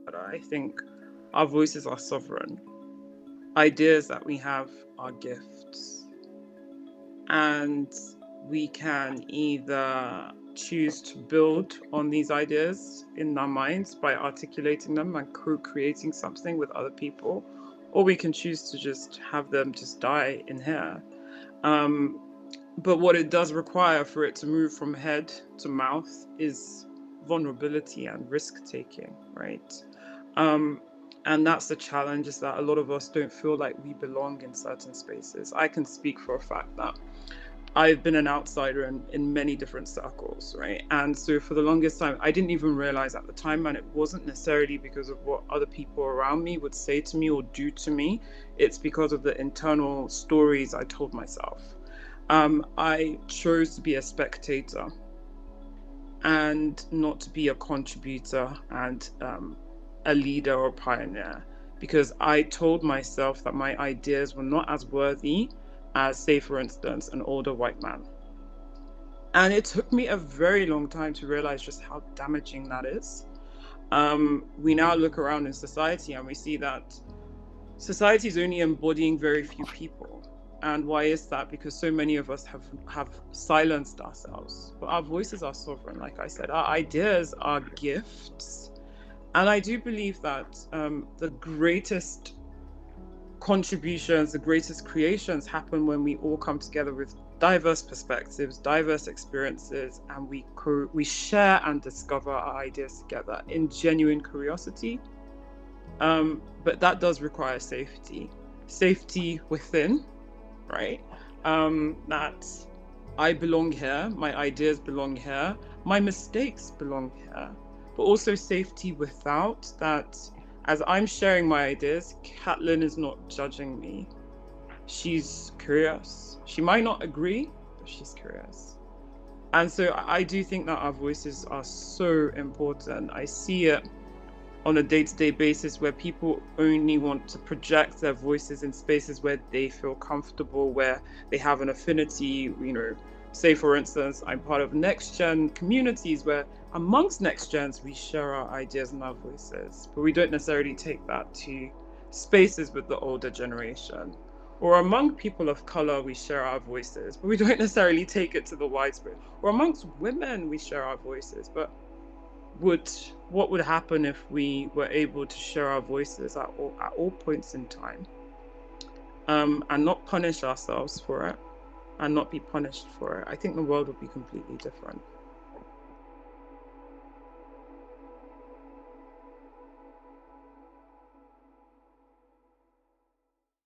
I think our voices are sovereign. Ideas that we have are gifts, and we can either choose to build on these ideas in our minds by articulating them and co-creating something with other people, or we can choose to just have them just die in here. Um, but what it does require for it to move from head to mouth is vulnerability and risk taking, right? Um, and that's the challenge, is that a lot of us don't feel like we belong in certain spaces. I can speak for a fact that I've been an outsider in many different circles, right? And so for the longest time, I didn't even realize at the time, and it wasn't necessarily because of what other people around me would say to me or do to me. It's because of the internal stories I told myself. I chose to be a spectator and not to be a contributor and a leader or pioneer, because I told myself that my ideas were not as worthy as, say, for instance, an older white man. And it took me a very long time to realize just how damaging that is. We now look around in society and we see that society is only embodying very few people. And why is that? Because so many of us have silenced ourselves. But our voices are sovereign, like I said. Our ideas are gifts. And I do believe that the greatest contributions, the greatest creations happen when we all come together with diverse perspectives, diverse experiences, and we share and discover our ideas together in genuine curiosity. But that does require safety within, right? That I belong here, my ideas belong here, my mistakes belong here, but also safety without that. As I'm sharing my ideas, Catelyn is not judging me. She's curious. She might not agree, but she's curious. And so I do think that our voices are so important. I see it on a day-to-day basis where people only want to project their voices in spaces where they feel comfortable, where they have an affinity. Say for instance, I'm part of next gen communities where amongst next gens we share our ideas and our voices, but we don't necessarily take that to spaces with the older generation. Or among people of color, we share our voices, but we don't necessarily take it to the widespread. Or amongst women, we share our voices, but would what would happen if we were able to share our voices at all points in time, and not punish ourselves for it and not be punished for it? I think the world would be completely different.